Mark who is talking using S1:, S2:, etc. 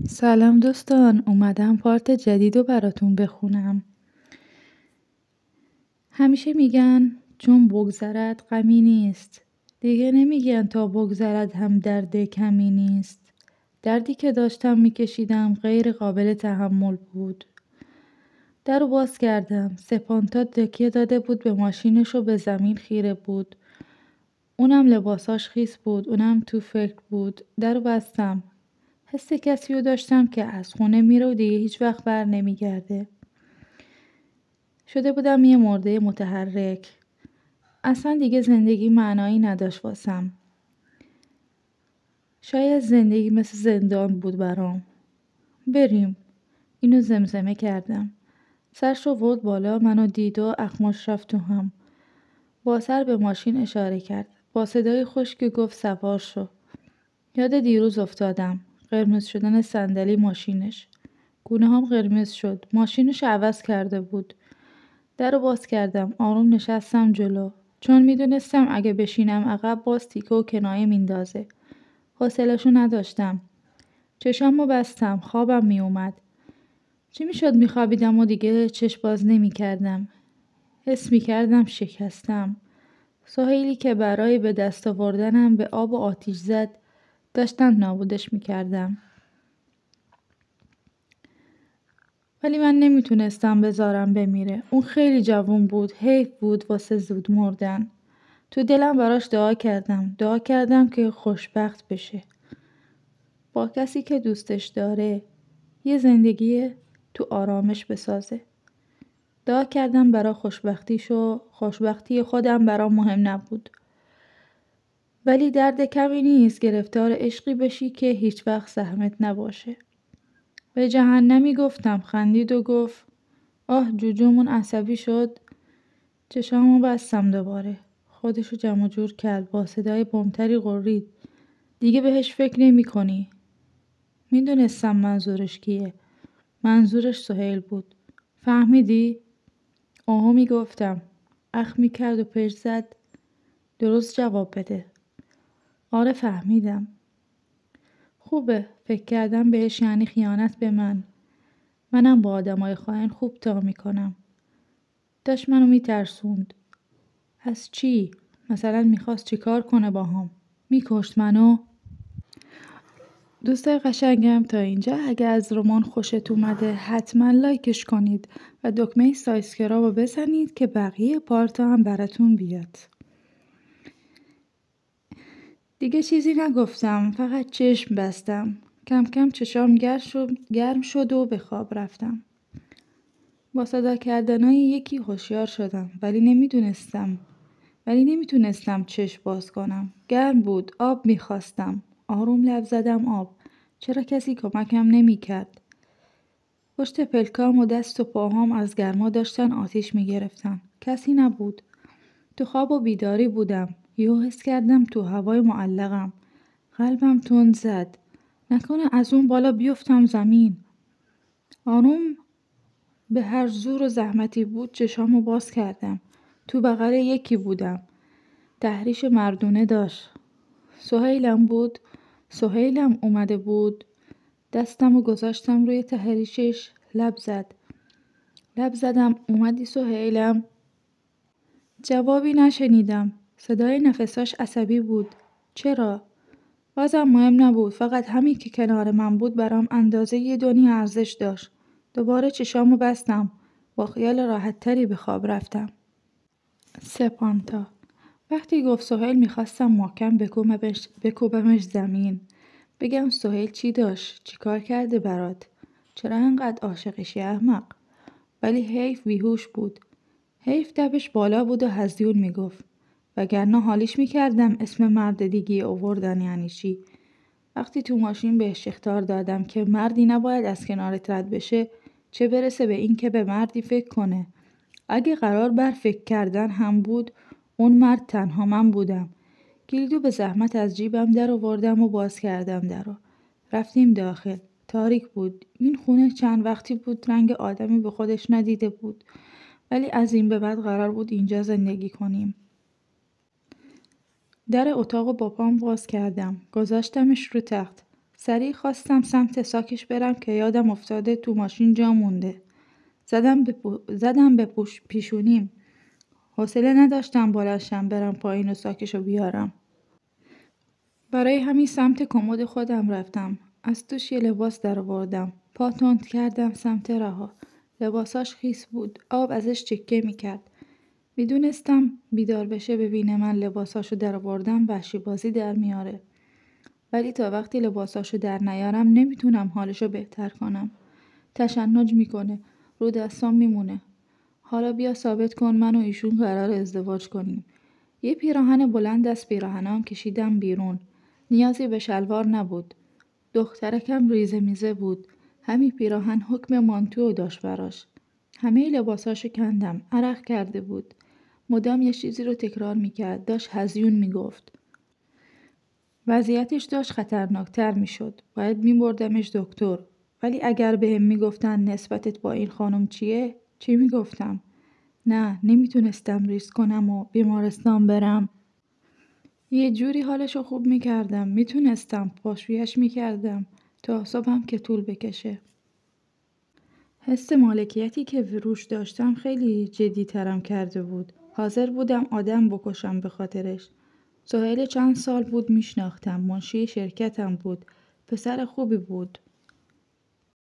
S1: سلام دوستان، اومدم پارت جدید رو براتون بخونم. همیشه میگن چون بگذرد غمی نیست. دیگه نمیگن تا بگذرد هم درد کمی نیست. دردی که داشتم میکشیدم غیر قابل تحمل بود. در رو باز کردم. سپانتا تکیه داده بود به ماشینش و به زمین خیره بود. اونم لباساش خیس بود. اونم تو فکر بود. در رو بستم. حس کسی رو داشتم که از خونه میره و دیگه هیچ وقت بر نمیگرده. شده بودم یه مرده متحرک. اصلا دیگه زندگی معنایی نداشت واسم. شاید زندگی مثل زندان بود برام. بریم. اینو زمزمه کردم. سرش رو برد بالا، منو دید و اخماش رفت تو هم. با سر به ماشین اشاره کرد. با صدای خوش که گفت سوار شو. یاد دیروز افتادم. قرمز شدن صندلی ماشینش. گونه هم قرمز شد. ماشینش عوض کرده بود. در رو باز کردم. آروم نشستم جلو. چون میدونستم اگه بشینم عقب باز تیکه و کنایه میندازه. حوصله‌شو نداشتم. چشامو بستم. خوابم میومد. چی میشد میخوابیدم و دیگه چشم باز نمیکردم. حس میکردم شکستم. سهیلی که برای به دست آوردنم به آب و آتیش زد داشتم نابودش میکردم. ولی من نمیتونستم بذارم بمیره. اون خیلی جوان بود. حیف بود واسه زود مردن. تو دلم براش دعا کردم. دعا کردم که خوشبخت بشه. با کسی که دوستش داره. یه زندگی تو آرامش بسازه. دعا کردم برا خوشبختیشو. خوشبختی خودم برام مهم نبود. ولی درد کمی نیست گرفتار عشقی بشی که هیچ وقت زحمت نباشه. به جهنمی گفتم. خندید و گفت آه جوجومون عصبی شد. چشامو بستم دوباره. خودشو جمع جور کرد. با صدای بمتری غرید. دیگه بهش فکر نمی کنی. میدونستم منظورش کیه. منظورش سهیل بود. فهمیدی؟ آها میگفتم. اخ میکرد و پشت زد. درست جواب بده. آره فهمیدم. خوبه. فکر کردم بهش یعنی خیانت به من. منم با آدمای خائن خوب تا میکنم. داشت منو میترسوند. از چی؟ مثلا میخواست چی کار کنه باهام؟ میکشت منو؟ دوستای قشنگم تا اینجا اگه از رمان خوشت اومده حتما لایکش کنید و دکمه سابسکرایب رو بزنید که بقیه پارتا هم براتون بیاد. دیگه چیزی نگفتم، فقط چشم بستم. کم کم چشام گرم شد و به خواب رفتم. با صدا کردنای یکی هوشیار شدم ولی نمیتونستم چشم باز کنم. گرم بود. آب میخواستم. آروم لب زدم آب. چرا کسی کمکم نمیکرد؟ پشت پلکام و دست و پاهام از گرما داشتن آتیش میگرفتن. کسی نبود. تو خواب و بیداری بودم. یهو حس کردم تو هوای معلقم. قلبم تند زد. نکنه از اون بالا بیفتم زمین. آروم به هر زور و زحمتی بود چشامو باز کردم. تو بغل یکی بودم. تحریش مردونه داشت. سهیلم بود. سهیلم اومده بود. دستمو گذاشتم روی تحریشش. لب زدم. اومدی سهیلم؟ جوابی نشنیدم. صدای نفساش عصبی بود. چرا؟ بازم مهم نبود. فقط همین که کنار من بود برام اندازه یه دنیا ارزش داشت. دوباره چشامو بستم. با خیال راحت تری به خواب رفتم. سپانتا. وقتی گفت سهیل میخواستم محکم بکوبمش زمین. بگم سهیل چی داشت؟ چی کار کرده برات؟ چرا انقدر عاشقشی احمق؟ ولی حیف بیهوش بود. حیف دبش بالا بود و هزیون میگفت. وگرنه حالیش میکردم اسم مرد دیگه آوردن یعنی چی؟ وقتی تو ماشین بهش اخطار دادم که مردی نباید از کنارت رد بشه، چه برسه به این که به مردی فکر کنه. اگه قرار بر فکر کردن هم بود، اون مرد تنها من بودم. کلیدو به زحمت از جیبم در آوردم و باز کردم درو. رفتیم داخل. تاریک بود. این خونه چند وقتی بود رنگ آدمی به خودش ندیده بود. ولی از این به بعد قرار بود اینجا زندگی کنیم. در اتاق با پام باز کردم. گذاشتمش رو تخت. سریع خواستم سمت ساکش برم که یادم افتاده تو ماشین جا مونده. زدم به پیشونیم. حوصله نداشتم بلندشم برم پایین و ساکشو بیارم. برای همین سمت کمد خودم رفتم. از توش یه لباس درآوردم. پا تند کردم سمت رها. لباساش خیس بود. آب ازش چکه میکرد. میدونستم بیدار بشه ببینه من لباساشو درآوردم وحشی بازی در میاره. ولی تا وقتی لباساشو در نیارم نمیتونم حالشو بهتر کنم. تشنج میکنه. رو دستام میمونه. حالا بیا ثابت کن من و ایشون قرار ازدواج کنیم. یه پیراهن بلند از پیراهنام کشیدم بیرون. نیازی به شلوار نبود. دخترکم ریزه میزه بود. همین پیراهن حکم مانتو داشت براش. همه لباساشو کندم. عرق کرده بود. مدام یه چیزی رو تکرار میکرد. داشت هزیون میگفت. وضعیتش داشت خطرناکتر میشد. باید میبردمش دکتر. ولی اگر بهم میگفتن نسبتت با این خانم چیه؟ چی میگفتم؟ نه، نمیتونستم ریسک کنم و بیمارستان برم. یه جوری حالشو خوب میکردم. میتونستم پاشویش میکردم تا صبحم که طول بکشه. حس مالکیتی که روش داشتم خیلی جدی ترم کرده بود. حاضر بودم آدم بکشم به خاطرش. سهیل چند سال بود میشناختم. منشی شرکتم بود. پسر خوبی بود.